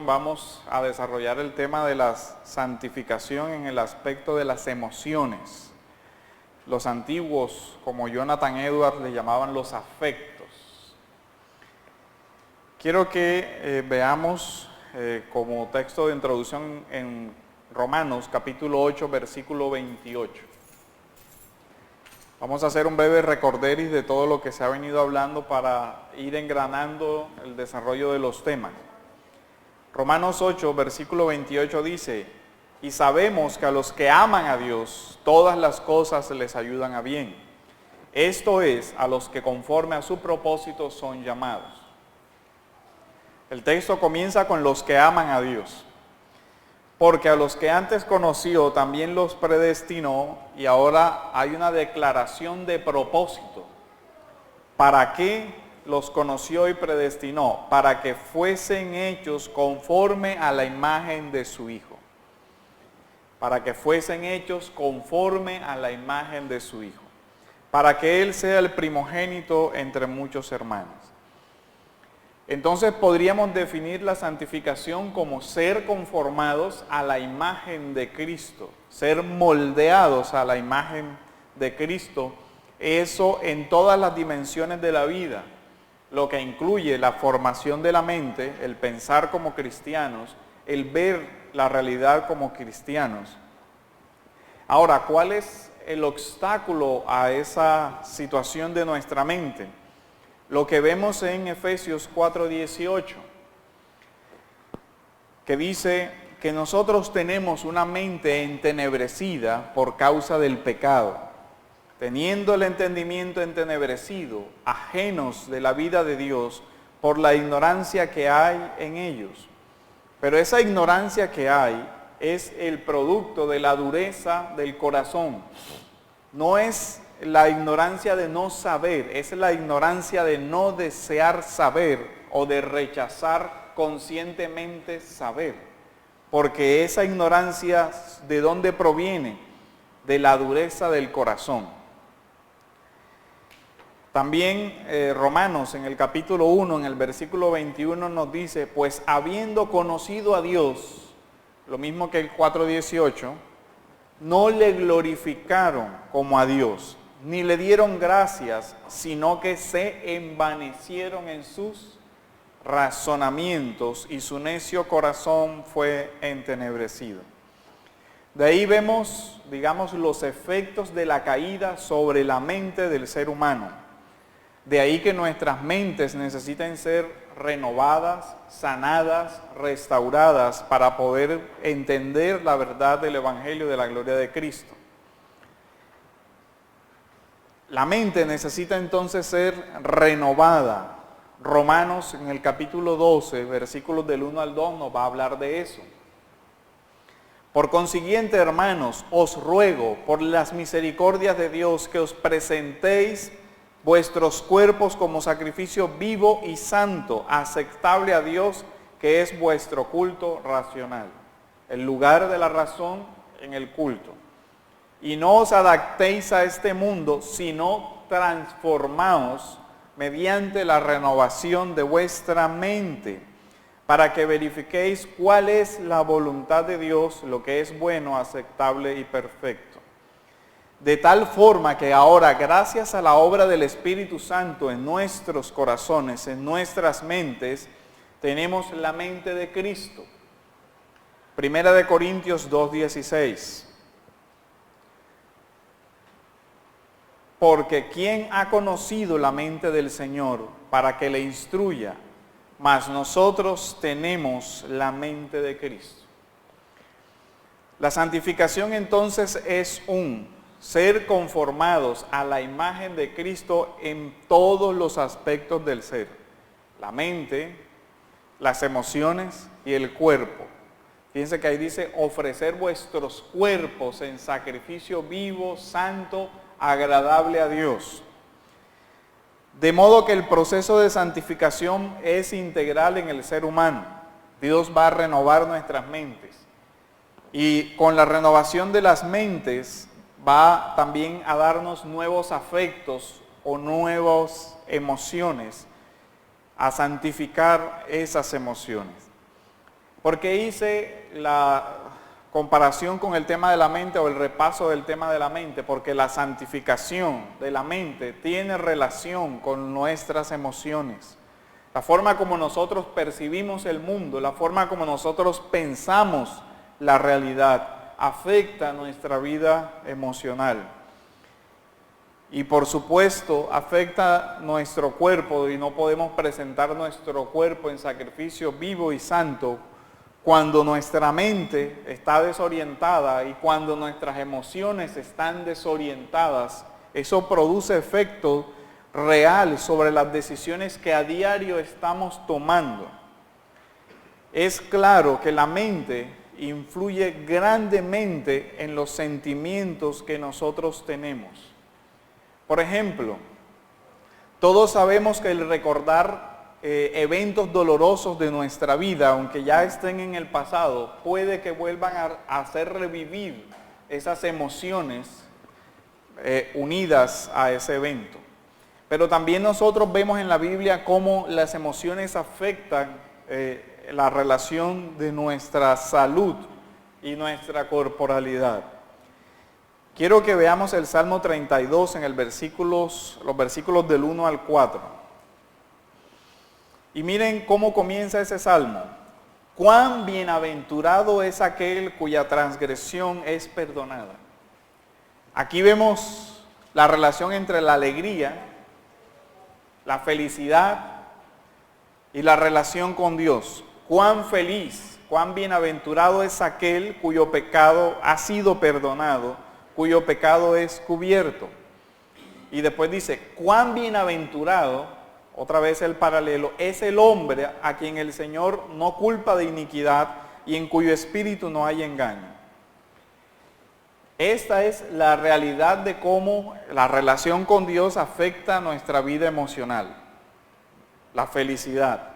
ocasión vamos a desarrollar el tema de la santificación en el aspecto de las emociones. Los antiguos, como Jonathan Edwards, le llamaban los afectos. Quiero que veamos como texto de introducción en Romanos capítulo 8, versículo 28. Vamos a hacer un breve recorderis de todo lo que se ha venido hablando para ir engranando el desarrollo de los temas. Romanos 8, versículo 28 dice: y sabemos que a los que aman a Dios, todas las cosas les ayudan a bien. Esto es, a los que conforme a su propósito son llamados. El texto comienza con los que aman a Dios. Porque a los que antes conoció también los predestinó, y ahora hay una declaración de propósito. ¿Para qué los conoció y predestinó? Para que fuesen hechos conforme a la imagen de su Hijo. Para que fuesen hechos conforme a la imagen de su Hijo. Para que Él sea el primogénito entre muchos hermanos. Entonces podríamos definir la santificación como ser conformados a la imagen de Cristo, ser moldeados a la imagen de Cristo, eso en todas las dimensiones de la vida, lo que incluye la formación de la mente, el pensar como cristianos, el ver la realidad como cristianos. Ahora, ¿cuál es el obstáculo a esa situación de nuestra mente? Lo que vemos en Efesios 4:18, que dice que nosotros tenemos una mente entenebrecida por causa del pecado, teniendo el entendimiento entenebrecido, ajenos de la vida de Dios por la ignorancia que hay en ellos. Pero esa ignorancia que hay es el producto de la dureza del corazón. No es la ignorancia de no saber, es la ignorancia de no desear saber o de rechazar conscientemente saber. Porque esa ignorancia, ¿de dónde proviene? De la dureza del corazón. También Romanos en el capítulo 1, en el versículo 21 nos dice: pues habiendo conocido a Dios, lo mismo que el 4:18, no le glorificaron como a Dios, ni le dieron gracias, sino que se envanecieron en sus razonamientos y su necio corazón fue entenebrecido. De ahí vemos, digamos, los efectos de la caída sobre la mente del ser humano. De ahí que nuestras mentes necesiten ser renovadas, sanadas, restauradas para poder entender la verdad del Evangelio de la gloria de Cristo. La mente necesita entonces ser renovada. Romanos en el capítulo 12, versículos del 1 al 2 nos va a hablar de eso. Por consiguiente, hermanos, os ruego por las misericordias de Dios que os presentéis vuestros cuerpos como sacrificio vivo y santo, aceptable a Dios, que es vuestro culto racional. El lugar de la razón en el culto. Y no os adaptéis a este mundo, sino transformaos mediante la renovación de vuestra mente, para que verifiquéis cuál es la voluntad de Dios, lo que es bueno, aceptable y perfecto. De tal forma que ahora, gracias a la obra del Espíritu Santo en nuestros corazones, en nuestras mentes, tenemos la mente de Cristo. Primera de Corintios 2:16. Porque ¿quién ha conocido la mente del Señor para que le instruya? Mas nosotros tenemos la mente de Cristo. La santificación entonces es ser conformados a la imagen de Cristo en todos los aspectos del ser. La mente, las emociones y el cuerpo. Fíjense que ahí dice: ofrecer vuestros cuerpos en sacrificio vivo, santo, agradable a Dios. De modo que el proceso de santificación es integral en el ser humano. Dios va a renovar nuestras mentes. Y con la renovación de las mentes va también a darnos nuevos afectos o nuevas emociones, a santificar esas emociones. ¿Por qué hice la comparación con el tema de la mente o el repaso del tema de la mente? Porque la santificación de la mente tiene relación con nuestras emociones. La forma como nosotros percibimos el mundo, la forma como nosotros pensamos la realidad, afecta nuestra vida emocional. Y por supuesto, afecta nuestro cuerpo y no podemos presentar nuestro cuerpo en sacrificio vivo y santo cuando nuestra mente está desorientada y cuando nuestras emociones están desorientadas. Eso produce efecto real sobre las decisiones que a diario estamos tomando. Es claro que la mente influye grandemente en los sentimientos que nosotros tenemos. Por ejemplo, todos sabemos que el recordar eventos dolorosos de nuestra vida, aunque ya estén en el pasado, puede que vuelvan a hacer revivir esas emociones unidas a ese evento. Pero también nosotros vemos en la Biblia cómo las emociones afectan la relación de nuestra salud y nuestra corporalidad. Quiero que veamos el Salmo 32 en los versículos del 1 al 4. Y miren cómo comienza ese salmo. Cuán bienaventurado es aquel cuya transgresión es perdonada. Aquí vemos la relación entre la alegría, la felicidad y la relación con Dios. Cuán feliz, cuán bienaventurado es aquel cuyo pecado ha sido perdonado, cuyo pecado es cubierto. Y después dice, cuán bienaventurado, otra vez el paralelo, es el hombre a quien el Señor no culpa de iniquidad y en cuyo espíritu no hay engaño. Esta es la realidad de cómo la relación con Dios afecta nuestra vida emocional, la felicidad.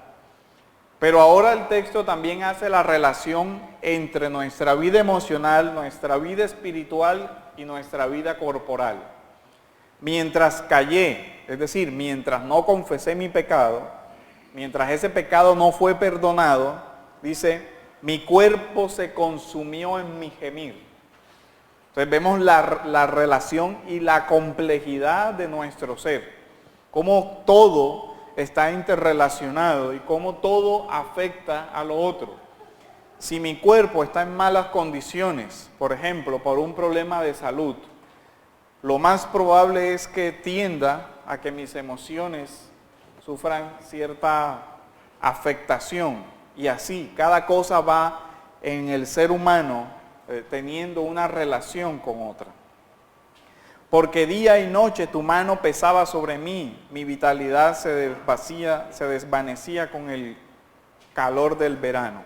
Pero ahora el texto también hace la relación entre nuestra vida emocional, nuestra vida espiritual y nuestra vida corporal. Mientras callé, es decir, mientras no confesé mi pecado, mientras ese pecado no fue perdonado, dice, mi cuerpo se consumió en mi gemir. Entonces vemos la relación y la complejidad de nuestro ser, cómo todo está interrelacionado y cómo todo afecta a lo otro. Si mi cuerpo está en malas condiciones, por ejemplo, por un problema de salud, lo más probable es que tienda a que mis emociones sufran cierta afectación. Y así, cada cosa va en el ser humano teniendo una relación con otra. Porque día y noche tu mano pesaba sobre mí, mi vitalidad se desvanecía con el calor del verano.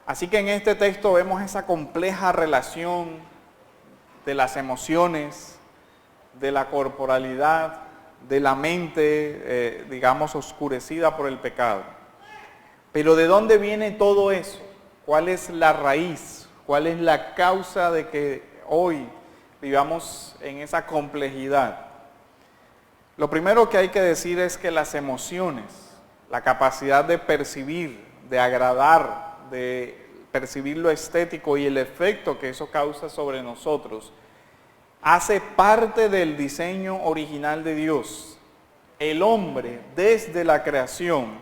Así que en este texto vemos esa compleja relación de las emociones, de la corporalidad, de la mente, digamos, oscurecida por el pecado. Pero ¿de dónde viene todo eso? ¿Cuál es la raíz? ¿Cuál es la causa de que hoy vivamos en esa complejidad? Lo primero que hay que decir es que las emociones, la capacidad de percibir, de agradar, de percibir lo estético y el efecto que eso causa sobre nosotros, hace parte del diseño original de Dios. El hombre, desde la creación,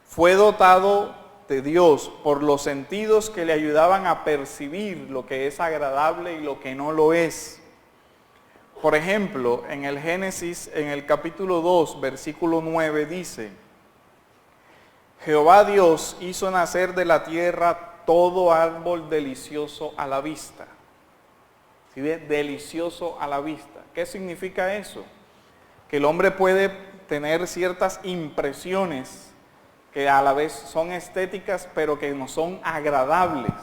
fue dotado de Dios por los sentidos que le ayudaban a percibir lo que es agradable y lo que no lo es. Por ejemplo, en el Génesis, en el capítulo 2, versículo 9, dice, Jehová Dios hizo nacer de la tierra todo árbol delicioso a la vista. ¿Sí ve? Delicioso a la vista. ¿Qué significa eso? Que el hombre puede tener ciertas impresiones que a la vez son estéticas, pero que no son agradables,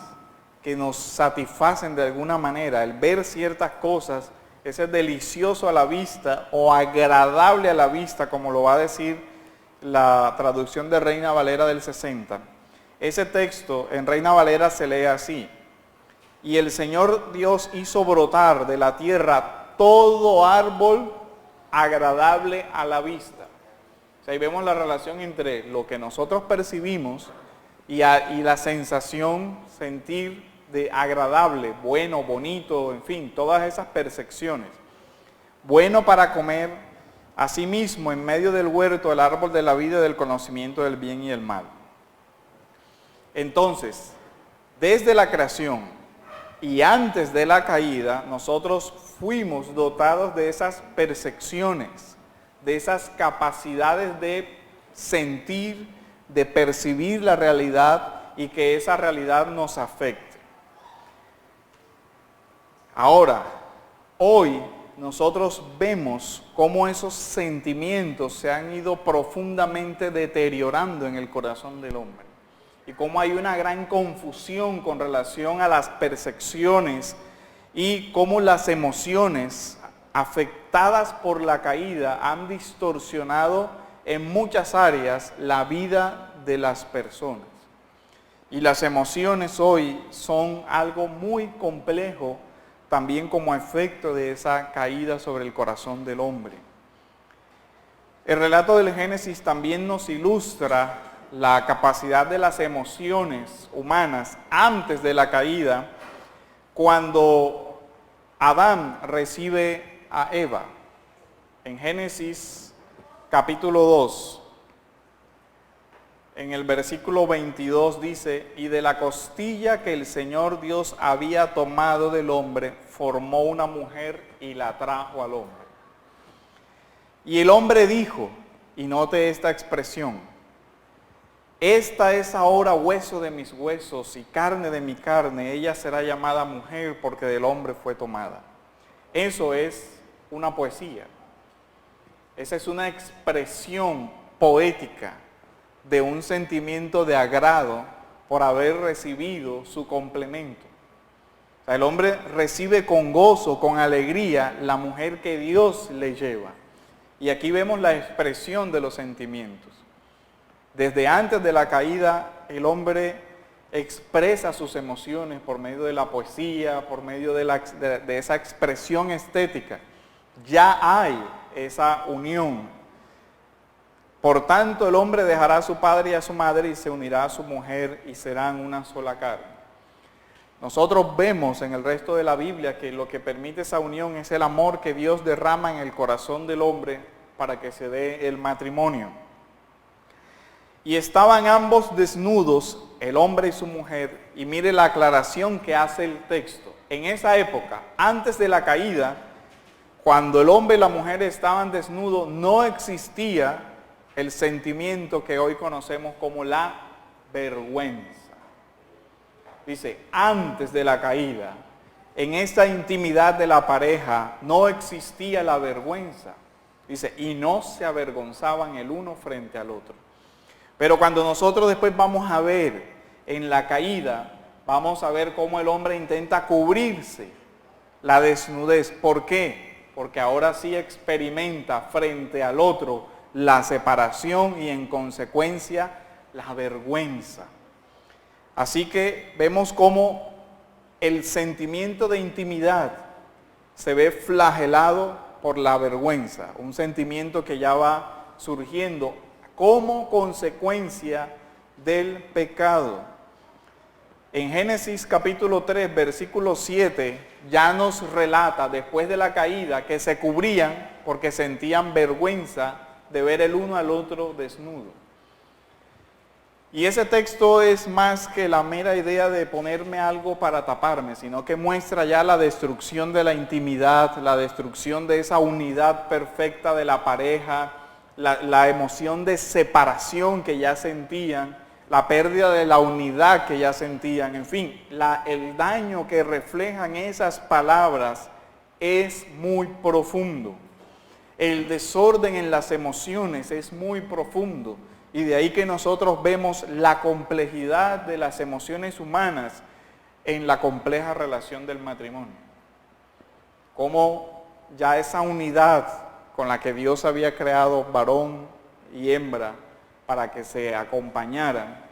que nos satisfacen de alguna manera. El ver ciertas cosas, ese delicioso a la vista o agradable a la vista, como lo va a decir la traducción de Reina Valera del 60. Ese texto en Reina Valera se lee así: y el Señor Dios hizo brotar de la tierra todo árbol agradable a la vista. O sea, ahí vemos la relación entre lo que nosotros percibimos y la sensación, sentir de agradable, bueno, bonito, en fin, todas esas percepciones. Bueno para comer, asimismo en medio del huerto el árbol de la vida y del conocimiento del bien y el mal. Entonces, desde la creación y antes de la caída, nosotros fuimos dotados de esas percepciones, de esas capacidades de sentir, de percibir la realidad y que esa realidad nos afecte. Ahora, hoy nosotros vemos cómo esos sentimientos se han ido profundamente deteriorando en el corazón del hombre y cómo hay una gran confusión con relación a las percepciones y cómo las emociones afectadas por la caída han distorsionado en muchas áreas la vida de las personas. Y las emociones hoy son algo muy complejo también como efecto de esa caída sobre el corazón del hombre. El relato del Génesis también nos ilustra la capacidad de las emociones humanas antes de la caída, cuando Adán recibe a Eva. En Génesis capítulo 2, en el versículo 22 dice, y de la costilla que el Señor Dios había tomado del hombre, formó una mujer y la trajo al hombre. Y el hombre dijo, y note esta expresión, esta es ahora hueso de mis huesos y carne de mi carne, ella será llamada mujer porque del hombre fue tomada. Eso es una poesía. Esa es una expresión poética de un sentimiento de agrado por haber recibido su complemento. O sea, el hombre recibe con gozo, con alegría, la mujer que Dios le lleva. Y aquí vemos la expresión de los sentimientos. Desde antes de la caída, el hombre expresa sus emociones por medio de la poesía, por medio de esa expresión estética. Ya hay esa unión. Por tanto, el hombre dejará a su padre y a su madre y se unirá a su mujer y serán una sola carne. Nosotros vemos en el resto de la Biblia que lo que permite esa unión es el amor que Dios derrama en el corazón del hombre para que se dé el matrimonio. Y estaban ambos desnudos, el hombre y su mujer, y mire la aclaración que hace el texto. En esa época, antes de la caída, cuando el hombre y la mujer estaban desnudos, no existía el sentimiento que hoy conocemos como la vergüenza. Dice, antes de la caída, en esta intimidad de la pareja no existía la vergüenza. Dice, y no se avergonzaban el uno frente al otro. Pero cuando nosotros después vamos a ver en la caída, vamos a ver cómo el hombre intenta cubrirse la desnudez. ¿Por qué? Porque ahora sí experimenta frente al otro la separación y en consecuencia la vergüenza. Así que vemos cómo el sentimiento de intimidad se ve flagelado por la vergüenza, un sentimiento que ya va surgiendo como consecuencia del pecado. En Génesis capítulo 3, versículo 7, ya nos relata después de la caída que se cubrían porque sentían vergüenza de ver el uno al otro desnudo. Y ese texto es más que la mera idea de ponerme algo para taparme, sino que muestra ya la destrucción de la intimidad, la destrucción de esa unidad perfecta de la pareja, la emoción de separación que ya sentían, la pérdida de la unidad que ya sentían, en fin, el daño que reflejan esas palabras es muy profundo. El desorden en las emociones es muy profundo y de ahí que nosotros vemos la complejidad de las emociones humanas en la compleja relación del matrimonio. Cómo ya esa unidad con la que Dios había creado varón y hembra para que se acompañaran,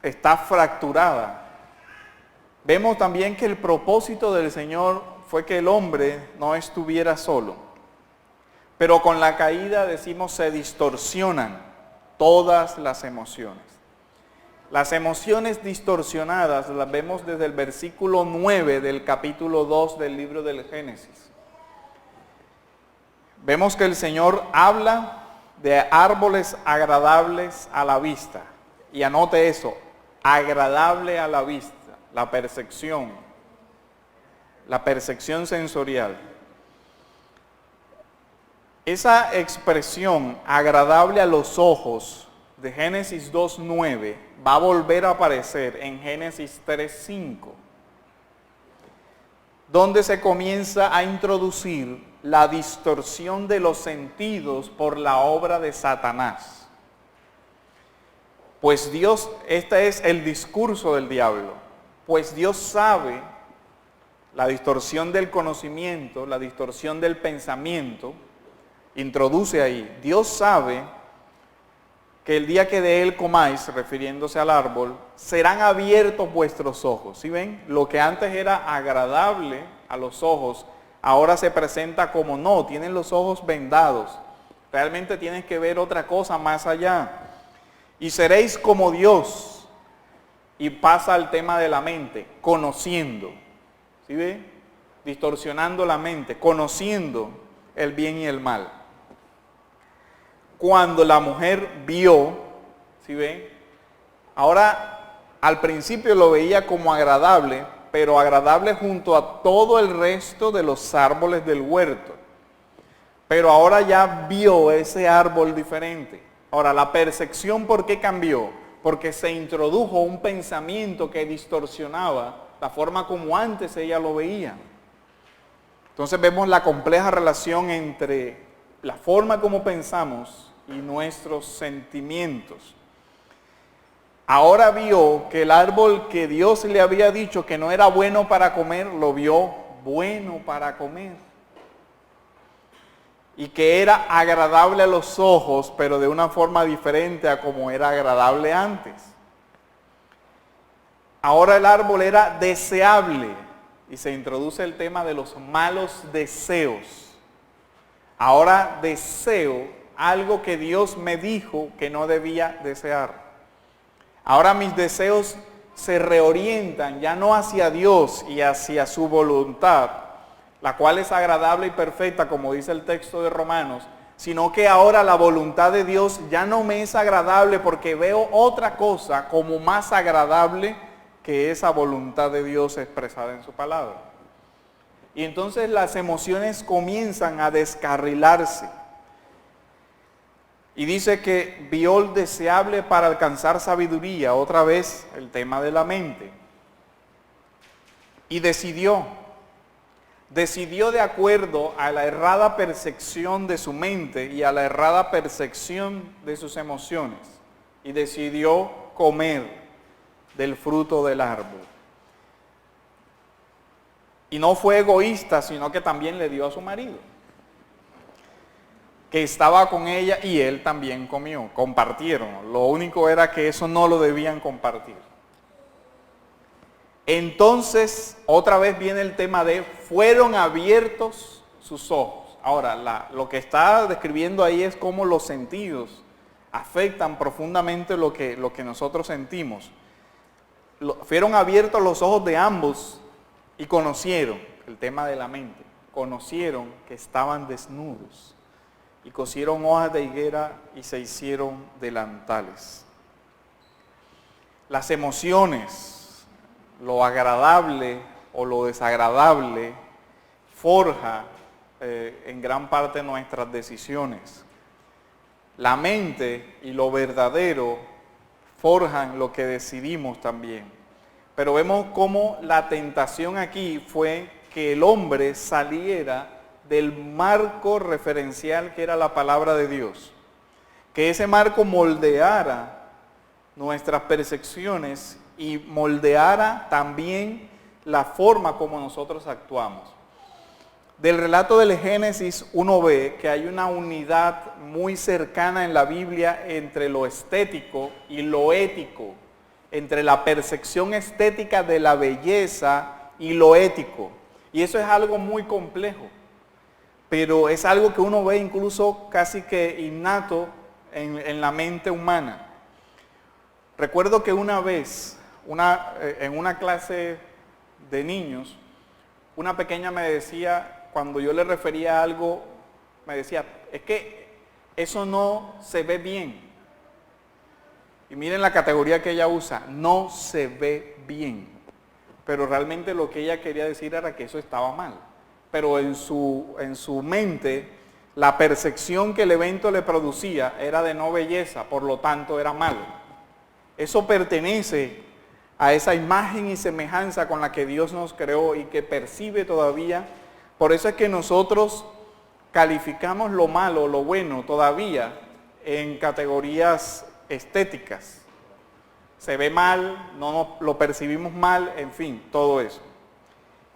está fracturada. Vemos también que el propósito del Señor fue que el hombre no estuviera solo. Pero con la caída, decimos, se distorsionan todas las emociones. Las emociones distorsionadas las vemos desde el versículo 9 del capítulo 2 del libro del Génesis. Vemos que el Señor habla de árboles agradables a la vista. Y anote eso, agradable a la vista, la percepción sensorial. Esa expresión agradable a los ojos de Génesis 2:9 va a volver a aparecer en Génesis 3:5, donde se comienza a introducir la distorsión de los sentidos por la obra de Satanás. Pues Dios, este es el discurso del diablo, pues Dios sabe la distorsión del conocimiento, la distorsión del pensamiento, introduce ahí, Dios sabe que el día que de él comáis, refiriéndose al árbol, serán abiertos vuestros ojos. ¿Sí ven? Lo que antes era agradable a los ojos, ahora se presenta como no, tienen los ojos vendados. Realmente tienes que ver otra cosa más allá. Y seréis como Dios. Y pasa al tema de la mente, conociendo. ¿Sí ve? Distorsionando la mente, conociendo el bien y el mal. Cuando la mujer vio, ¿sí ve? Ahora, al principio lo veía como agradable, pero agradable junto a todo el resto de los árboles del huerto. Pero ahora ya vio ese árbol diferente. Ahora, la percepción, ¿por qué cambió? Porque se introdujo un pensamiento que distorsionaba la forma como antes ella lo veía. Entonces vemos la compleja relación entre la forma como pensamos y nuestros sentimientos. Ahora vio que el árbol que Dios le había dicho que no era bueno para comer, lo vio bueno para comer. Y que era agradable a los ojos, pero de una forma diferente a como era agradable antes. Ahora el árbol era deseable y se introduce el tema de los malos deseos. Ahora deseo algo que Dios me dijo que no debía desear. Ahora mis deseos se reorientan ya no hacia Dios y hacia su voluntad, la cual es agradable y perfecta, como dice el texto de Romanos, sino que ahora la voluntad de Dios ya no me es agradable porque veo otra cosa como más agradable que esa voluntad de Dios expresada en su palabra. Y entonces las emociones comienzan a descarrilarse. Y dice que vio el deseable para alcanzar sabiduría, otra vez el tema de la mente. Y decidió de acuerdo a la errada percepción de su mente y a la errada percepción de sus emociones. Y decidió comer del fruto del árbol. Y no fue egoísta, sino que también le dio a su marido, que estaba con ella, y él también comió, compartieron. Lo único era que eso no lo debían compartir. Entonces, otra vez viene el tema de fueron abiertos sus ojos. Ahora, lo que está describiendo ahí es cómo los sentidos afectan profundamente lo que nosotros sentimos. Fueron abiertos los ojos de ambos y conocieron, el tema de la mente, conocieron que estaban desnudos. Y cosieron hojas de higuera y se hicieron delantales. Las emociones, lo agradable o lo desagradable, forja en gran parte nuestras decisiones. La mente y lo verdadero forjan lo que decidimos también. Pero vemos cómo la tentación aquí fue que el hombre saliera del marco referencial que era la palabra de Dios. Que ese marco moldeara nuestras percepciones y moldeara también la forma como nosotros actuamos. Del relato del Génesis uno ve que hay una unidad muy cercana en la Biblia entre lo estético y lo ético, entre la percepción estética de la belleza y lo ético. Y eso es algo muy complejo, pero es algo que uno ve incluso casi que innato en la mente humana. Recuerdo que una vez, en una clase de niños, una pequeña me decía, cuando yo le refería a algo, me decía, es que eso no se ve bien. Y miren la categoría que ella usa, no se ve bien. Pero realmente lo que ella quería decir era que eso estaba mal. Pero en su mente, la percepción que el evento le producía era de no belleza, por lo tanto era malo. Eso pertenece a esa imagen y semejanza con la que Dios nos creó y que percibe todavía. Por eso es que nosotros calificamos lo malo, lo bueno, todavía en categorías estéticas. Se ve mal, no lo percibimos mal, en fin, todo eso.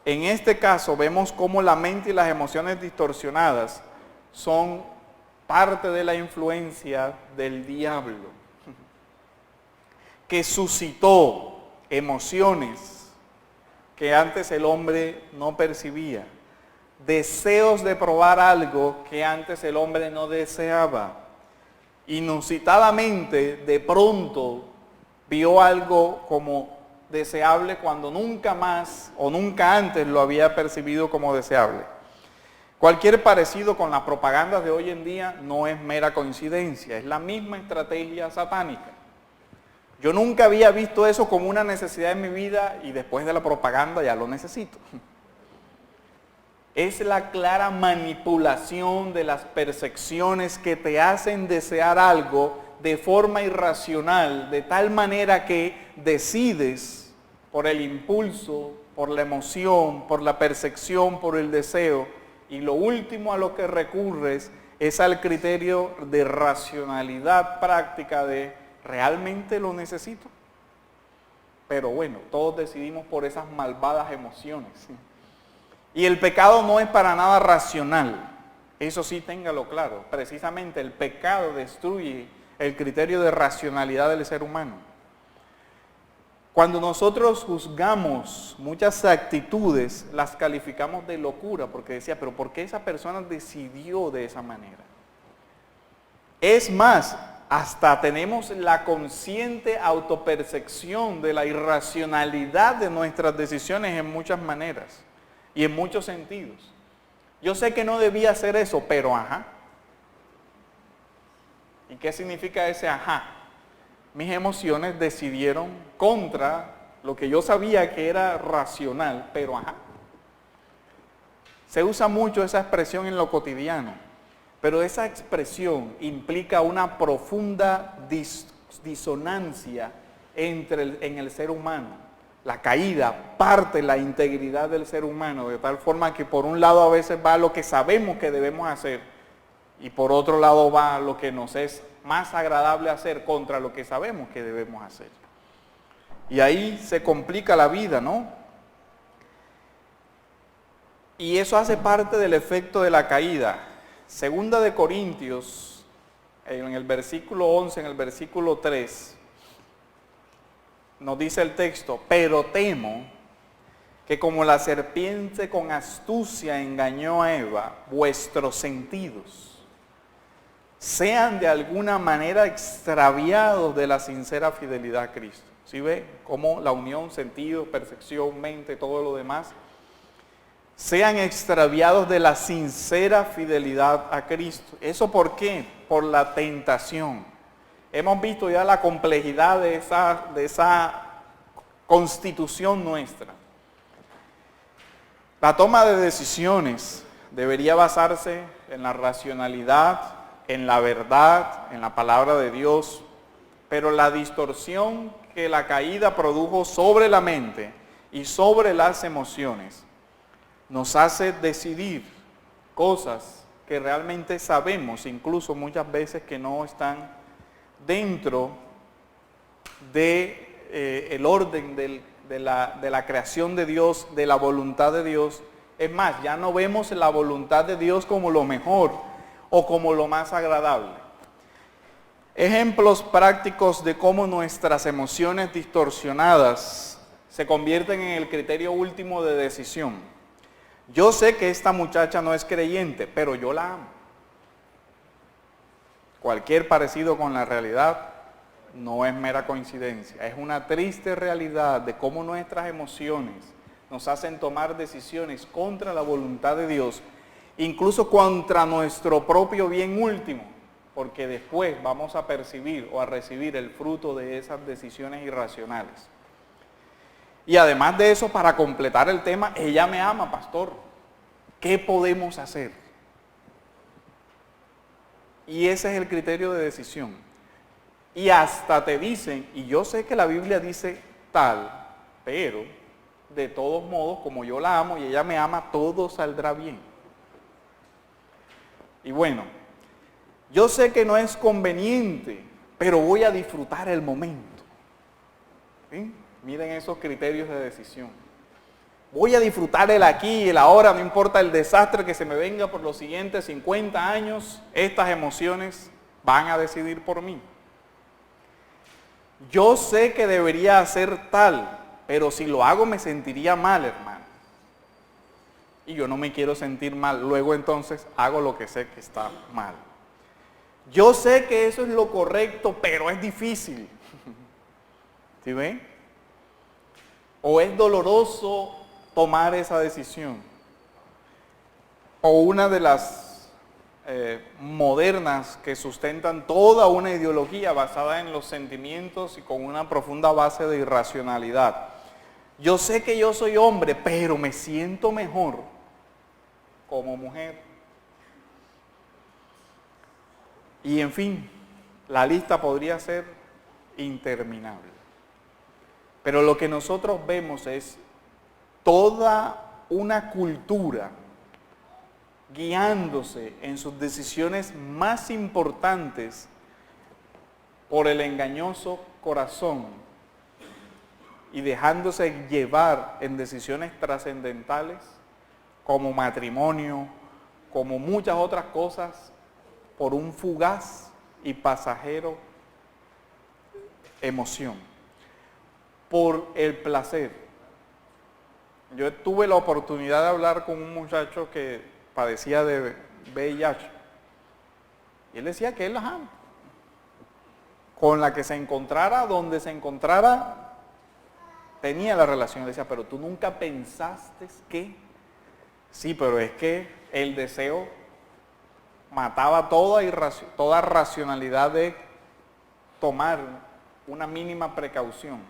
En este caso vemos cómo la mente y las emociones distorsionadas son parte de la influencia del diablo, que suscitó emociones que antes el hombre no percibía, deseos de probar algo que antes el hombre no deseaba. Inusitadamente, de pronto, vio algo como deseable cuando nunca más o nunca antes lo había percibido como deseable. Cualquier parecido con las propagandas de hoy en día no es mera coincidencia, es la misma estrategia satánica. Yo nunca había visto eso como una necesidad en mi vida y después de la propaganda ya lo necesito. Es la clara manipulación de las percepciones que te hacen desear algo de forma irracional, de tal manera que decides por el impulso, por la emoción, por la percepción, por el deseo, y lo último a lo que recurres es al criterio de racionalidad práctica de ¿realmente lo necesito? Pero bueno, todos decidimos por esas malvadas emociones. Y el pecado no es para nada racional, eso sí téngalo claro. Precisamente el pecado destruye el criterio de racionalidad del ser humano. Cuando nosotros juzgamos muchas actitudes, las calificamos de locura, porque decía, pero ¿por qué esa persona decidió de esa manera? Es más, hasta tenemos la consciente autopercepción de la irracionalidad de nuestras decisiones en muchas maneras y en muchos sentidos. Yo sé que no debía hacer eso, pero ajá. ¿Y qué significa ese ajá? Mis emociones decidieron contra lo que yo sabía que era racional, pero ajá. Se usa mucho esa expresión en lo cotidiano, pero esa expresión implica una profunda disonancia en el ser humano. La caída parte la integridad del ser humano, de tal forma que por un lado a veces va lo que sabemos que debemos hacer y por otro lado va lo que nos es más agradable hacer contra lo que sabemos que debemos hacer. Y ahí se complica la vida, ¿no? Y eso hace parte del efecto de la caída. Segunda de Corintios, en el versículo 11, en el versículo 3, nos dice el texto, pero temo que como la serpiente con astucia engañó a Eva, vuestros sentidos sean de alguna manera extraviados de la sincera fidelidad a Cristo. ¿Sí ve? Como la unión, sentido, percepción, mente, todo lo demás, sean extraviados de la sincera fidelidad a Cristo. ¿Eso por qué? Por la tentación. Hemos visto ya la complejidad de esa constitución nuestra. La toma de decisiones debería basarse en la racionalidad, en la verdad, en la palabra de Dios, pero la distorsión que la caída produjo sobre la mente y sobre las emociones nos hace decidir cosas que realmente sabemos, incluso muchas veces que no están dentro de el orden de la creación de Dios, de la voluntad de Dios. Es más, ya no vemos la voluntad de Dios como lo mejor o como lo más agradable. Ejemplos prácticos de cómo nuestras emociones distorsionadas se convierten en el criterio último de decisión. Yo sé que esta muchacha no es creyente, pero yo la amo. Cualquier parecido con la realidad no es mera coincidencia, es una triste realidad de cómo nuestras emociones nos hacen tomar decisiones contra la voluntad de Dios, incluso contra nuestro propio bien último, porque después vamos a percibir o a recibir el fruto de esas decisiones irracionales. Y además de eso, para completar el tema, ella me ama, pastor. ¿Qué podemos hacer? Y ese es el criterio de decisión. Y hasta te dicen, y yo sé que la Biblia dice tal, pero de todos modos, como yo la amo y ella me ama, todo saldrá bien. Y bueno, yo sé que no es conveniente, pero voy a disfrutar el momento. ¿Sí? Miren esos criterios de decisión. Voy a disfrutar el aquí y el ahora, no importa el desastre que se me venga por los siguientes 50 años, estas emociones van a decidir por mí. Yo sé que debería hacer tal, pero si lo hago me sentiría mal, hermano. Y yo no me quiero sentir mal, luego entonces hago lo que sé que está mal. Yo sé que eso es lo correcto, pero es difícil. ¿Sí ven? O es doloroso tomar esa decisión. O una de las modernas que sustentan toda una ideología basada en los sentimientos y con una profunda base de irracionalidad. Yo sé que yo soy hombre, pero me siento mejor como mujer. Y en fin, la lista podría ser interminable. Pero lo que nosotros vemos es toda una cultura guiándose en sus decisiones más importantes por el engañoso corazón y dejándose llevar en decisiones trascendentales como matrimonio, como muchas otras cosas, por un fugaz y pasajero emoción, por el placer. Yo tuve la oportunidad de hablar con un muchacho que padecía de VIH. Y él decía que él con la que se encontrara, donde se encontrara, tenía la relación. Él decía, pero tú nunca pensaste que... Sí, pero es que el deseo mataba toda racionalidad de tomar una mínima precaución.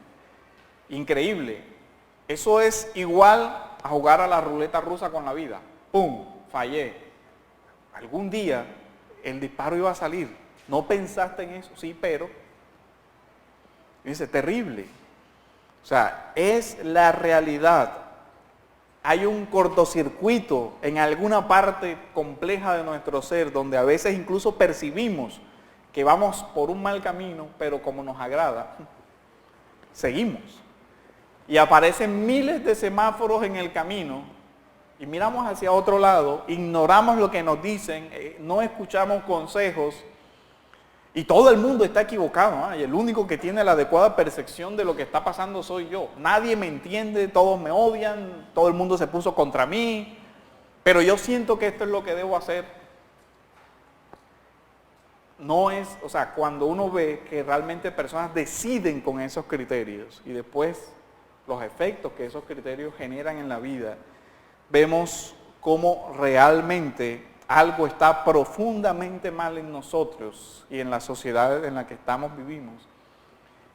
Increíble. Eso es igual a jugar a la ruleta rusa con la vida. ¡Pum! Fallé. Algún día el disparo iba a salir. ¿No pensaste en eso? Sí, pero... Dice, terrible. O sea, es la realidad. Hay un cortocircuito en alguna parte compleja de nuestro ser, donde a veces incluso percibimos que vamos por un mal camino, pero como nos agrada, seguimos. Y aparecen miles de semáforos en el camino, y miramos hacia otro lado, ignoramos lo que nos dicen, no escuchamos consejos, y todo el mundo está equivocado, y el único que tiene la adecuada percepción de lo que está pasando soy yo. Nadie me entiende, todos me odian, todo el mundo se puso contra mí, pero yo siento que esto es lo que debo hacer. No es, o sea, cuando uno ve que realmente personas deciden con esos criterios y después los efectos que esos criterios generan en la vida, vemos cómo realmente algo está profundamente mal en nosotros y en la sociedad en la que vivimos,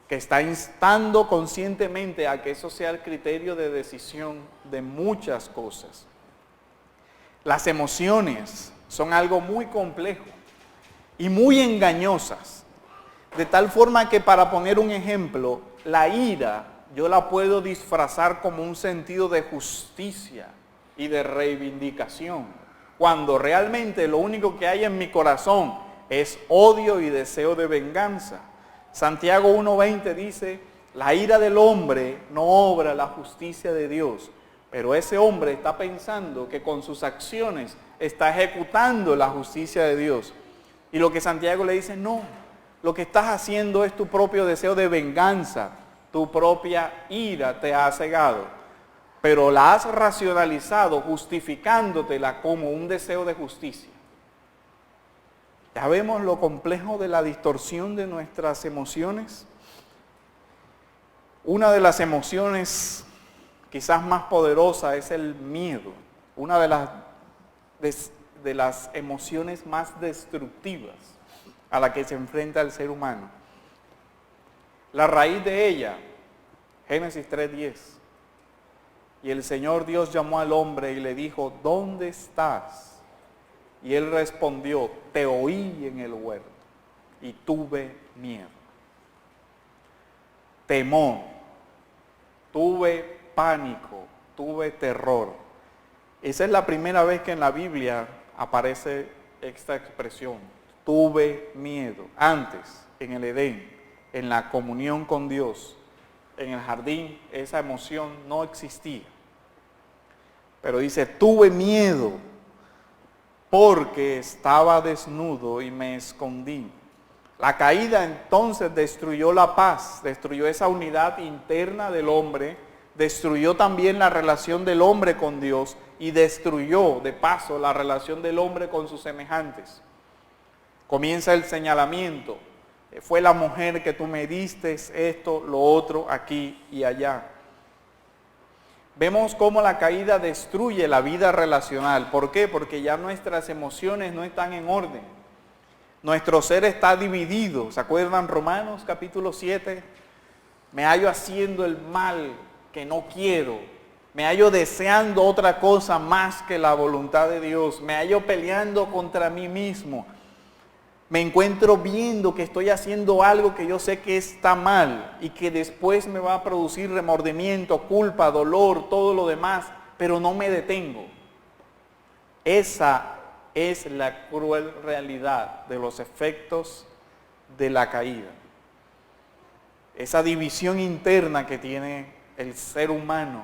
que está instando conscientemente a que eso sea el criterio de decisión de muchas cosas. Las emociones son algo muy complejo y muy engañosas, de tal forma que, para poner un ejemplo, la ira yo la puedo disfrazar como un sentido de justicia y de reivindicación, cuando realmente lo único que hay en mi corazón es odio y deseo de venganza. Santiago 1:20 dice, la ira del hombre no obra la justicia de Dios, pero ese hombre está pensando que con sus acciones está ejecutando la justicia de Dios. Y lo que Santiago le dice, no, lo que estás haciendo es tu propio deseo de venganza, tu propia ira te ha cegado. Pero la has racionalizado justificándotela como un deseo de justicia. Ya vemos lo complejo de la distorsión de nuestras emociones. Una de las emociones quizás más poderosa es el miedo. Una de las emociones más destructivas a la que se enfrenta el ser humano. La raíz de ella, Génesis 3:10. Y el Señor Dios llamó al hombre y le dijo, ¿dónde estás? Y él respondió, te oí en el huerto y tuve miedo. Temor, tuve pánico, tuve terror. Esa es la primera vez que en la Biblia aparece esta expresión, tuve miedo. Antes, en el Edén, en la comunión con Dios, en el jardín, esa emoción no existía. Pero dice, tuve miedo porque estaba desnudo y me escondí. La caída entonces destruyó la paz, destruyó esa unidad interna del hombre, destruyó también la relación del hombre con Dios y destruyó de paso la relación del hombre con sus semejantes. Comienza el señalamiento. Fue la mujer que tú me diste esto, lo otro, aquí y allá. Vemos cómo la caída destruye la vida relacional. ¿Por qué? Porque ya nuestras emociones no están en orden. Nuestro ser está dividido. ¿Se acuerdan Romanos capítulo 7? Me hallo haciendo el mal que no quiero. Me hallo deseando otra cosa más que la voluntad de Dios. Me hallo peleando contra mí mismo. Me encuentro viendo que estoy haciendo algo que yo sé que está mal y que después me va a producir remordimiento, culpa, dolor, todo lo demás, pero no me detengo. Esa es la cruel realidad de los efectos de la caída. Esa división interna que tiene el ser humano,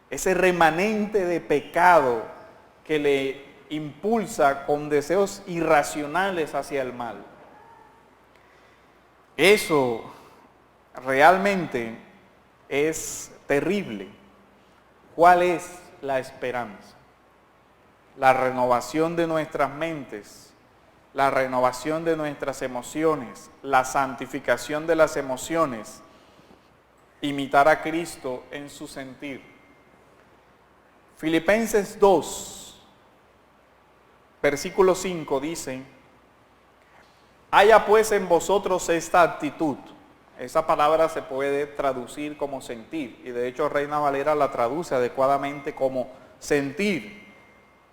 ese remanente de pecado que le impulsa con deseos irracionales hacia el mal. Eso realmente es terrible. ¿Cuál es la esperanza? La renovación de nuestras mentes, la renovación de nuestras emociones, la santificación de las emociones, imitar a Cristo en su sentir. Filipenses 2, versículo 5 dice, haya pues en vosotros esta actitud. Esa palabra se puede traducir como sentir, y de hecho Reina Valera la traduce adecuadamente como sentir,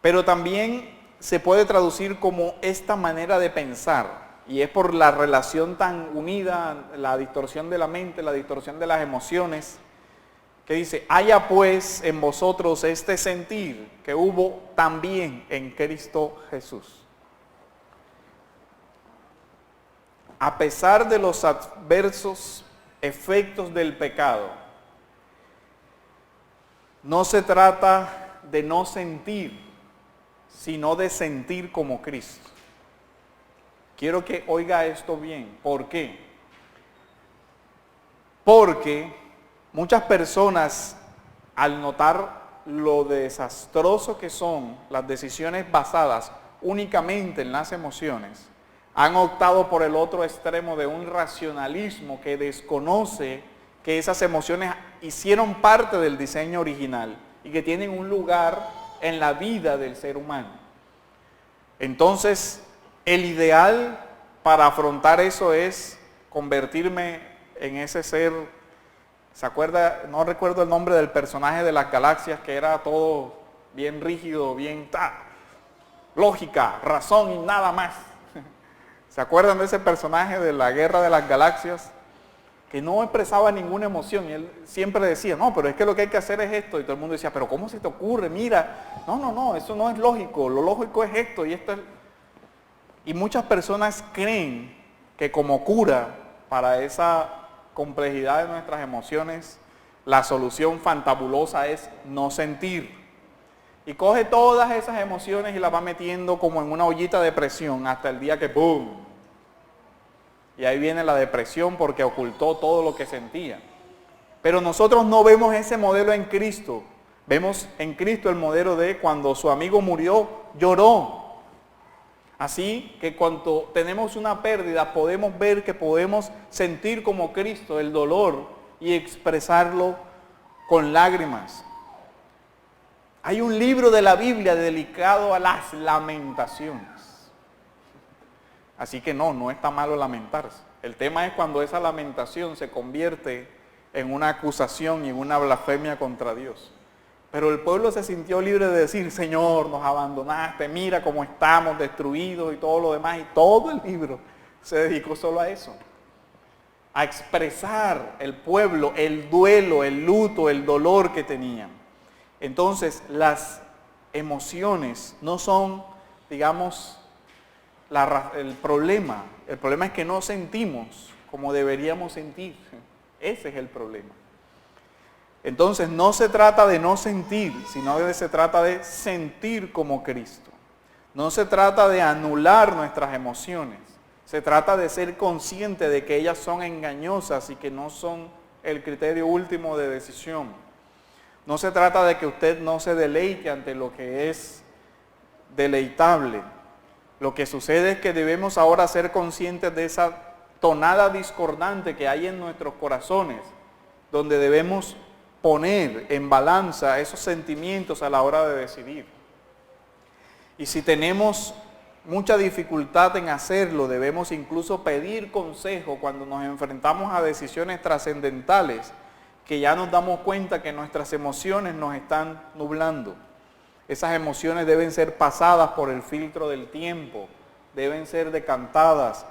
pero también se puede traducir como esta manera de pensar, y es por la relación tan unida, la distorsión de la mente, la distorsión de las emociones, que dice, haya pues en vosotros este sentir que hubo también en Cristo Jesús. A pesar de los adversos efectos del pecado, no se trata de no sentir, sino de sentir como Cristo. Quiero que oiga esto bien. ¿Por qué? Porque muchas personas, al notar lo desastroso que son las decisiones basadas únicamente en las emociones, han optado por el otro extremo de un racionalismo que desconoce que esas emociones hicieron parte del diseño original y que tienen un lugar en la vida del ser humano. Entonces, el ideal para afrontar eso es convertirme en ese ser. ¿Se acuerda? No recuerdo el nombre del personaje de las galaxias, que era todo bien rígido, bien lógica, razón y nada más. ¿Se acuerdan de ese personaje de la Guerra de las Galaxias? Que no expresaba ninguna emoción y él siempre decía, no, pero es que lo que hay que hacer es esto. Y todo el mundo decía, pero ¿cómo se te ocurre? Mira, no, eso no es lógico, lo lógico es esto y esto es... Y muchas personas creen que como cura para esa complejidad de nuestras emociones, la solución fantabulosa es no sentir. Y coge todas esas emociones y las va metiendo como en una ollita de presión hasta el día que ¡pum! Y ahí viene la depresión porque ocultó todo lo que sentía. Pero nosotros no vemos ese modelo en Cristo. Vemos en Cristo el modelo de cuando su amigo murió, lloró. Así que cuando tenemos una pérdida, podemos ver que podemos sentir como Cristo el dolor y expresarlo con lágrimas. Hay un libro de la Biblia dedicado a las lamentaciones. Así que no está malo lamentarse. El tema es cuando esa lamentación se convierte en una acusación y en una blasfemia contra Dios. Pero el pueblo se sintió libre de decir, Señor, nos abandonaste, mira cómo estamos destruidos y todo lo demás. Y todo el libro se dedicó solo a eso. A expresar el pueblo, el duelo, el luto, el dolor que tenían. Entonces, las emociones no son, digamos, el problema. El problema es que no sentimos como deberíamos sentir. Ese es el problema. Entonces, no se trata de no sentir, sino que se trata de sentir como Cristo. No se trata de anular nuestras emociones. Se trata de ser consciente de que ellas son engañosas y que no son el criterio último de decisión. No se trata de que usted no se deleite ante lo que es deleitable. Lo que sucede es que debemos ahora ser conscientes de esa tonada discordante que hay en nuestros corazones, donde debemos poner en balanza esos sentimientos a la hora de decidir. Y si tenemos mucha dificultad en hacerlo, debemos incluso pedir consejo cuando nos enfrentamos a decisiones trascendentales, que ya nos damos cuenta que nuestras emociones nos están nublando. Esas emociones deben ser pasadas por el filtro del tiempo, deben ser decantadas,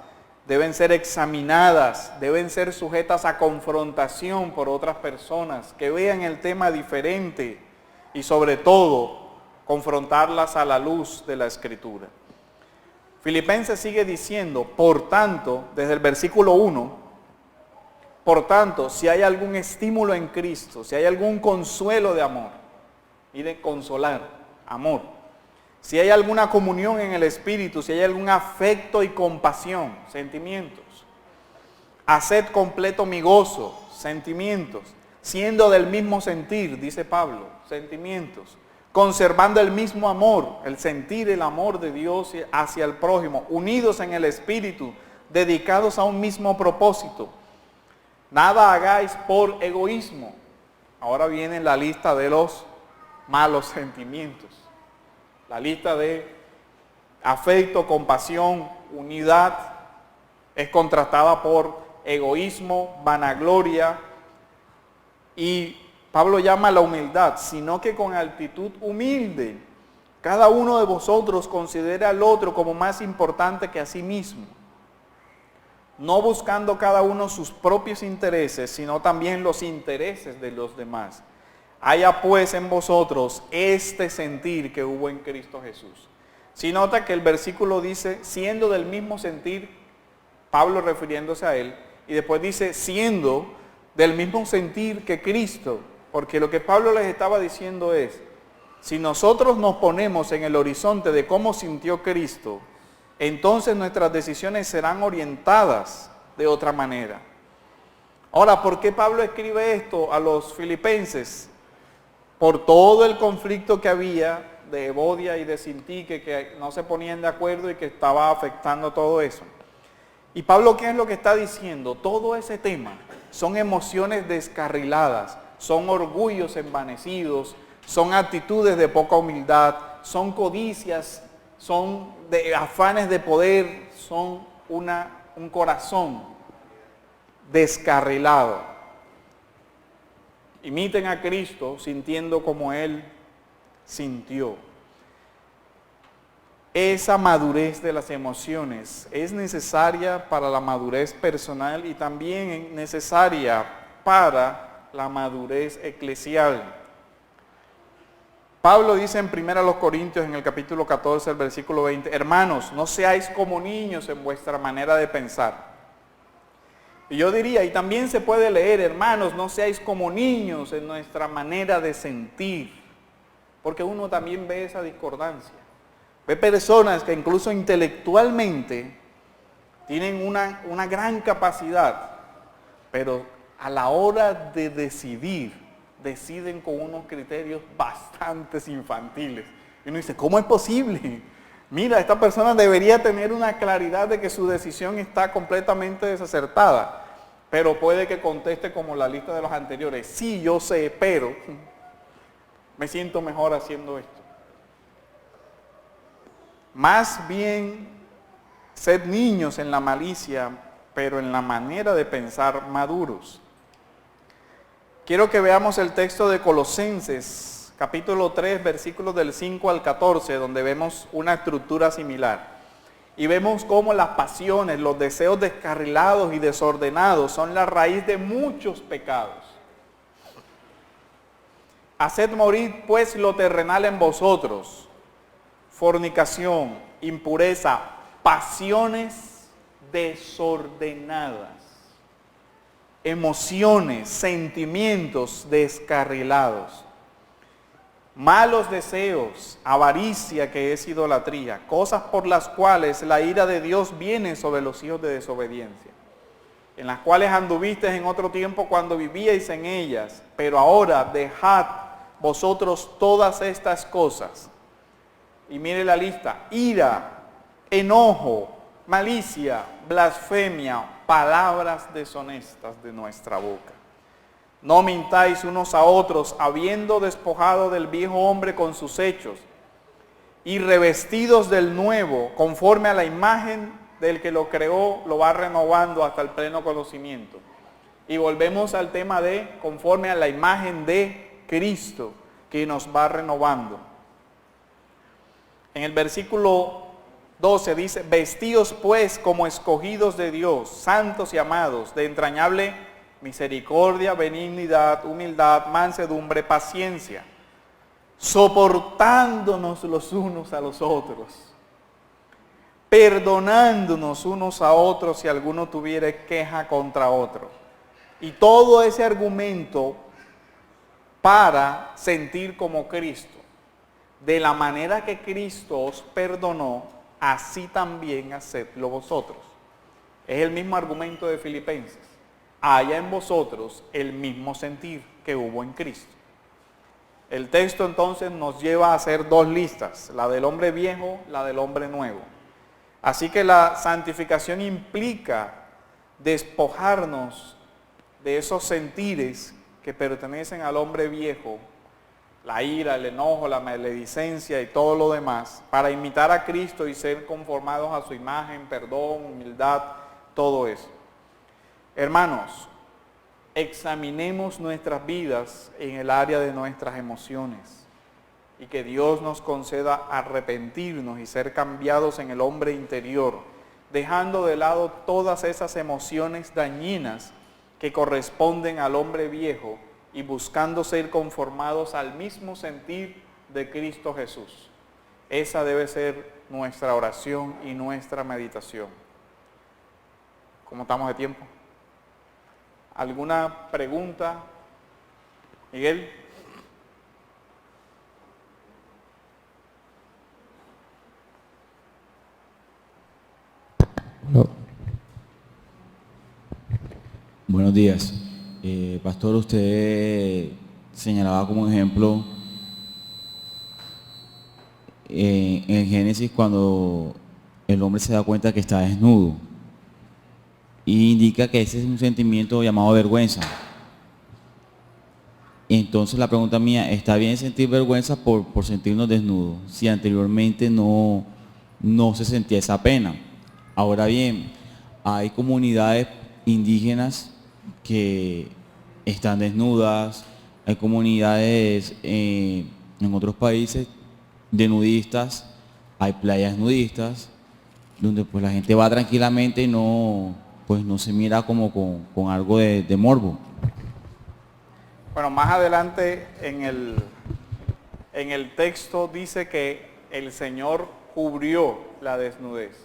deben ser examinadas, deben ser sujetas a confrontación por otras personas que vean el tema diferente y sobre todo confrontarlas a la luz de la Escritura. Filipenses sigue diciendo, por tanto, desde el versículo 1, por tanto, si hay algún estímulo en Cristo, si hay algún consuelo de amor, mire, consolar, amor, si hay alguna comunión en el Espíritu, si hay algún afecto y compasión, sentimientos, haced completo mi gozo, sentimientos, siendo del mismo sentir, dice Pablo, sentimientos, conservando el mismo amor, el sentir el amor de Dios hacia el prójimo, unidos en el Espíritu, dedicados a un mismo propósito. Nada hagáis por egoísmo. Ahora viene la lista de los malos sentimientos. La lista de afecto, compasión, unidad es contrastada por egoísmo, vanagloria, y Pablo llama a la humildad, sino que con actitud humilde. Cada uno de vosotros considera al otro como más importante que a sí mismo, no buscando cada uno sus propios intereses, sino también los intereses de los demás. Haya pues en vosotros este sentir que hubo en Cristo Jesús. Si nota que el versículo dice, siendo del mismo sentir, Pablo refiriéndose a él, y después dice, siendo del mismo sentir que Cristo, porque lo que Pablo les estaba diciendo es, si nosotros nos ponemos en el horizonte de cómo sintió Cristo, entonces nuestras decisiones serán orientadas de otra manera. Ahora, ¿por qué Pablo escribe esto a los filipenses? Por todo el conflicto que había de Evodia y de Sintique, que no se ponían de acuerdo y que estaba afectando todo eso. Y Pablo, ¿qué es lo que está diciendo? Todo ese tema son emociones descarriladas, son orgullos envanecidos, son actitudes de poca humildad, son codicias, son de afanes de poder, son un corazón descarrilado. Imiten a Cristo sintiendo como Él sintió. Esa madurez de las emociones es necesaria para la madurez personal y también necesaria para la madurez eclesial. Pablo dice en 1 Corintios, en el capítulo 14, el versículo 20, hermanos, no seáis como niños en vuestra manera de pensar. Y yo diría, y también se puede leer, hermanos, no seáis como niños en nuestra manera de sentir, porque uno también ve esa discordancia. Ve personas que incluso intelectualmente tienen una gran capacidad, pero a la hora de decidir, deciden con unos criterios bastante infantiles. Y uno dice, ¿cómo es posible? Mira, esta persona debería tener una claridad de que su decisión está completamente desacertada, pero puede que conteste como la lista de los anteriores. Sí, yo sé, pero me siento mejor haciendo esto. Más bien, sed niños en la malicia, pero en la manera de pensar maduros. Quiero que veamos el texto de Colosenses, capítulo 3, versículos del 5 al 14, donde vemos una estructura similar. Y vemos cómo las pasiones, los deseos descarrilados y desordenados son la raíz de muchos pecados. Haced morir pues lo terrenal en vosotros: fornicación, impureza, pasiones desordenadas, emociones, sentimientos descarrilados, malos deseos, avaricia, que es idolatría, cosas por las cuales la ira de Dios viene sobre los hijos de desobediencia, en las cuales anduvisteis en otro tiempo cuando vivíais en ellas, pero ahora dejad vosotros todas estas cosas. Y mire la lista: ira, enojo, malicia, blasfemia, palabras deshonestas de nuestra boca. No mintáis unos a otros, habiendo despojado del viejo hombre con sus hechos, y revestidos del nuevo, conforme a la imagen del que lo creó, lo va renovando hasta el pleno conocimiento. Y volvemos al tema de conforme a la imagen de Cristo, que nos va renovando. En el versículo 12 dice: vestíos pues como escogidos de Dios, santos y amados, de entrañable misericordia, benignidad, humildad, mansedumbre, paciencia, soportándonos los unos a los otros, perdonándonos unos a otros si alguno tuviere queja contra otro. Y todo ese argumento para sentir como Cristo. De la manera que Cristo os perdonó, así también hacedlo vosotros. Es el mismo argumento de Filipenses. Haya en vosotros el mismo sentir que hubo en Cristo. El texto entonces nos lleva a hacer dos listas: la del hombre viejo, la del hombre nuevo. Así que la santificación implica despojarnos de esos sentires que pertenecen al hombre viejo, la ira, el enojo, la maledicencia y todo lo demás, para imitar a Cristo y ser conformados a su imagen, perdón, humildad, todo eso. Hermanos, examinemos nuestras vidas en el área de nuestras emociones y que Dios nos conceda arrepentirnos y ser cambiados en el hombre interior, dejando de lado todas esas emociones dañinas que corresponden al hombre viejo y buscando ser conformados al mismo sentir de Cristo Jesús. Esa debe ser nuestra oración y nuestra meditación. ¿Cómo estamos de tiempo? ¿Alguna pregunta? Miguel. No. Buenos días. Pastor, usted señalaba como ejemplo en Génesis cuando el hombre se da cuenta que está desnudo. Y indica que ese es un sentimiento llamado vergüenza. Entonces la pregunta mía: ¿está bien sentir vergüenza por sentirnos desnudos si anteriormente no se sentía esa pena? Ahora bien, hay comunidades indígenas que están desnudas, hay comunidades en otros países de nudistas, hay playas nudistas, donde pues la gente va tranquilamente y no se mira como con algo de morbo. Bueno, más adelante en el texto dice que el Señor cubrió la desnudez.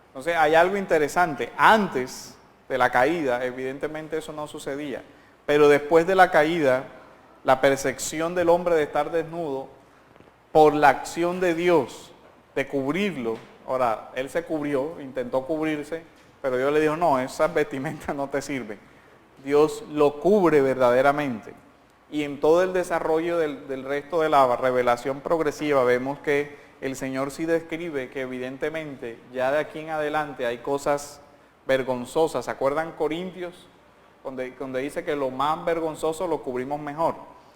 Entonces hay algo interesante. Antes de la caída, evidentemente eso no sucedía, pero después de la caída, la percepción del hombre de estar desnudo, por la acción de Dios de cubrirlo. Ahora, él se cubrió, intentó cubrirse, pero Dios le dijo: no, esas vestimentas no te sirven. Dios lo cubre verdaderamente. Y en todo el desarrollo del resto de la revelación progresiva vemos que el Señor sí describe que evidentemente ya de aquí en adelante hay cosas vergonzosas. ¿Se acuerdan Corintios? Donde dice que lo más vergonzoso lo cubrimos mejor.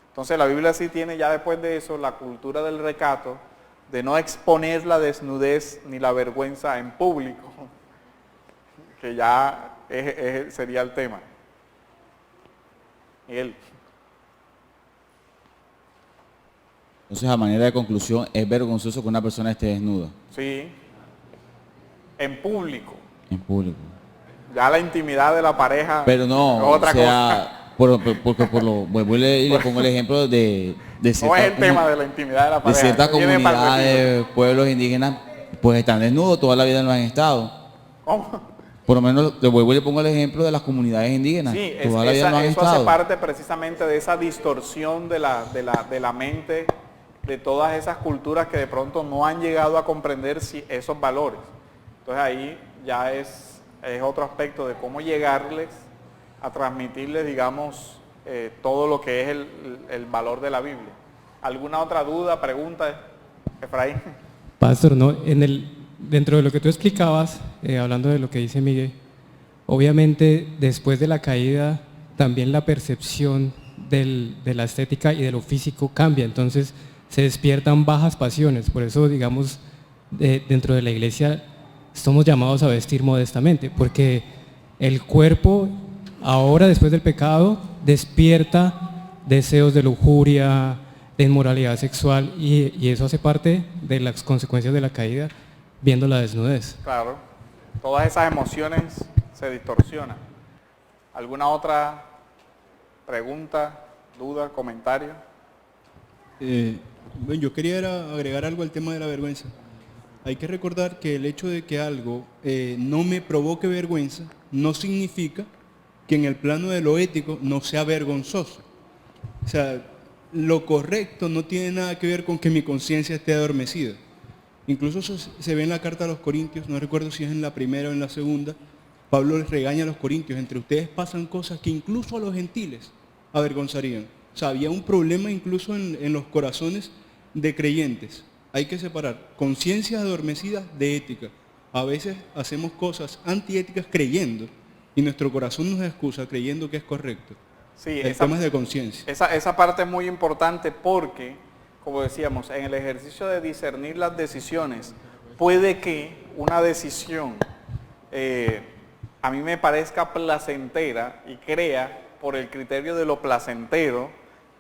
Entonces la Biblia sí tiene ya después de eso la cultura del recato, de no exponer la desnudez ni la vergüenza en público, que ya sería el tema. Miguel. Entonces, a manera de conclusión, es vergonzoso que una persona esté desnuda. Sí, en público. En público. Ya la intimidad de la pareja pero no, es otra cosa. Porque vuelvo y le pongo el ejemplo de no es el tema de la intimidad de la pareja. De ciertas comunidades, pueblos indígenas, pues están desnudos, toda la vida no han estado. ¿Cómo? Por lo menos le vuelvo y le pongo el ejemplo de las comunidades indígenas. Sí, toda la vida no han eso estado. hace parte precisamente de esa distorsión de la mente de todas esas culturas que de pronto no han llegado a comprender esos valores. Entonces ahí ya es otro aspecto de cómo llegarles a transmitirles, digamos, todo lo que es el valor de la Biblia. ¿Alguna otra duda, pregunta, Efraín? Pastor, no, dentro de lo que tú explicabas, hablando de lo que dice Miguel, obviamente después de la caída también la percepción de la estética y de lo físico cambia, entonces se despiertan bajas pasiones, por eso digamos dentro de la iglesia somos llamados a vestir modestamente, porque el cuerpo ahora después del pecado despierta deseos de lujuria, de inmoralidad sexual y eso hace parte de las consecuencias de la caída, viendo la desnudez. Claro, todas esas emociones se distorsionan. ¿Alguna otra pregunta, duda, comentario? Bueno, yo quería agregar algo al tema de la vergüenza. Hay que recordar que el hecho de que algo no me provoque vergüenza no significa que en el plano de lo ético no sea vergonzoso. O sea, lo correcto no tiene nada que ver con que mi conciencia esté adormecida. Incluso eso se ve en la carta a los Corintios, no recuerdo si es en la primera o en la segunda. Pablo les regaña a los Corintios, entre ustedes pasan cosas que incluso a los gentiles avergonzarían. O sea, había un problema incluso en los corazones de creyentes. Hay que separar conciencias adormecidas de ética. A veces hacemos cosas antiéticas creyendo y nuestro corazón nos excusa creyendo que es correcto. Sí, el tema es de conciencia. Esa parte es muy importante porque, como decíamos, en el ejercicio de discernir las decisiones, puede que una decisión a mí me parezca placentera y crea por el criterio de lo placentero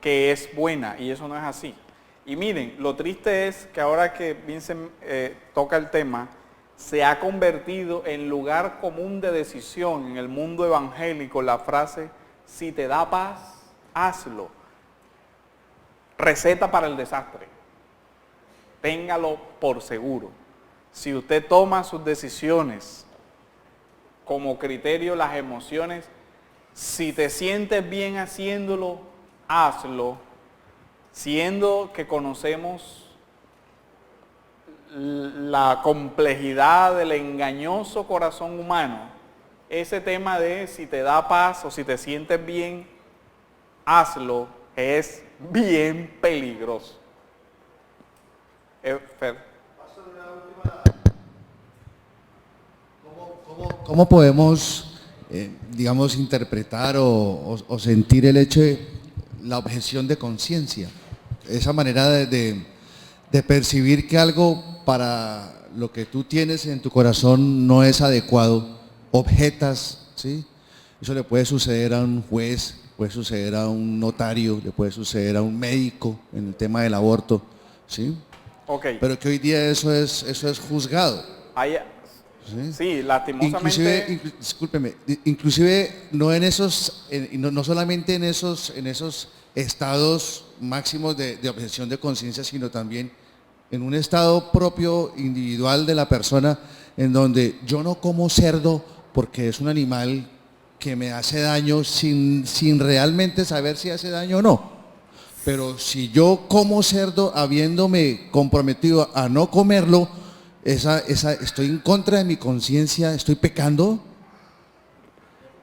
que es buena, y eso no es así. Y miren, lo triste es que ahora que Vincent toca el tema, se ha convertido en lugar común de decisión en el mundo evangélico la frase, si te da paz, hazlo. Receta para el desastre. Téngalo por seguro. Si usted toma sus decisiones como criterio las emociones, si te sientes bien haciéndolo, hazlo. Siendo que conocemos la complejidad del engañoso corazón humano, ese tema de si te da paz o si te sientes bien, hazlo, es bien peligroso. Fer. ¿Cómo podemos, digamos, interpretar o sentir el hecho de la objeción de conciencia? Esa manera de percibir que algo para lo que tú tienes en tu corazón no es adecuado, objetas, ¿sí? Eso le puede suceder a un juez, puede suceder a un notario, le puede suceder a un médico en el tema del aborto, ¿sí? Okay. Pero que hoy día eso es juzgado. Sí, lastimosamente. Discúlpeme, inclusive no en esos, no solamente en esos estados máximos de objeción de conciencia, sino también en un estado propio, individual de la persona, en donde yo no como cerdo porque es un animal que me hace daño sin realmente saber si hace daño o no. Pero si yo como cerdo habiéndome comprometido a no comerlo, estoy en contra de mi conciencia, estoy pecando.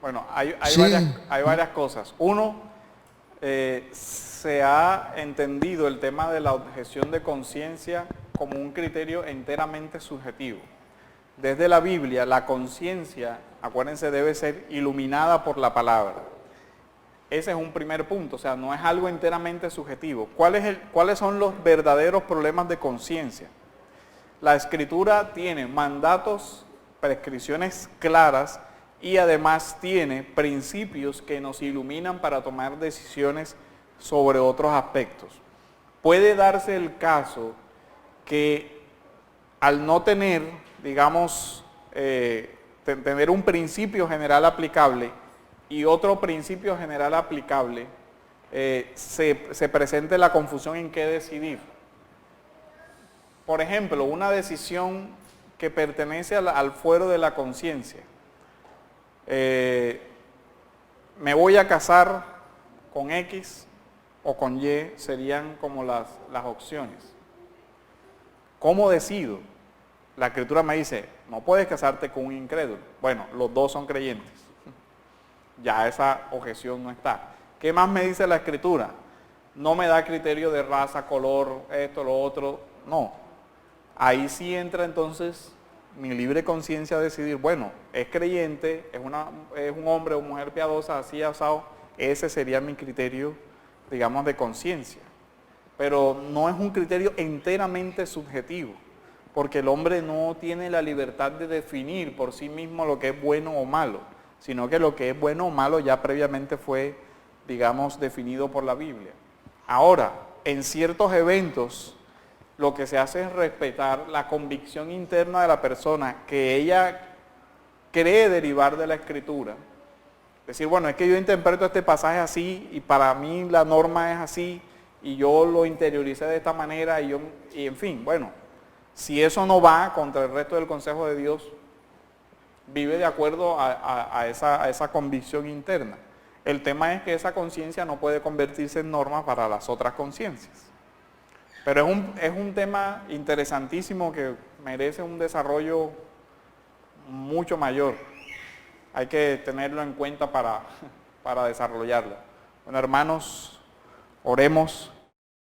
Bueno, hay Sí. varias cosas. Uno, se ha entendido el tema de la objeción de conciencia como un criterio enteramente subjetivo. Desde la Biblia, la conciencia, acuérdense, debe ser iluminada por la palabra. Ese es un primer punto, o sea, no es algo enteramente subjetivo. ¿Cuáles son los verdaderos problemas de conciencia? La Escritura tiene mandatos, prescripciones claras y además tiene principios que nos iluminan para tomar decisiones sobre otros aspectos. Puede darse el caso que al no tener, digamos, tener un principio general aplicable y otro principio general aplicable, se presente la confusión en qué decidir. Por ejemplo, una decisión que pertenece al fuero de la conciencia. Me voy a casar con X o con Y, serían como las opciones. ¿Cómo decido? La Escritura me dice, no puedes casarte con un incrédulo. Bueno, los dos son creyentes. Ya esa objeción no está. ¿Qué más me dice la Escritura? No me da criterio de raza, color, esto, lo otro. No. Ahí sí entra entonces mi libre conciencia a decidir, bueno, es creyente, es un hombre o mujer piadosa, así asado. Ese sería mi criterio, digamos, de conciencia. Pero no es un criterio enteramente subjetivo, porque el hombre no tiene la libertad de definir por sí mismo lo que es bueno o malo, sino que lo que es bueno o malo ya previamente fue, digamos, definido por la Biblia. Ahora, en ciertos eventos, lo que se hace es respetar la convicción interna de la persona que ella cree derivar de la Escritura. Decir, bueno, es que yo interpreto este pasaje así y para mí la norma es así y yo lo interioricé de esta manera y en fin, bueno, si eso no va contra el resto del consejo de Dios, vive de acuerdo a esa convicción interna. El tema es que esa conciencia no puede convertirse en norma para las otras conciencias. Pero es un tema interesantísimo que merece un desarrollo mucho mayor. Hay que tenerlo en cuenta para desarrollarlo. Bueno, hermanos, oremos.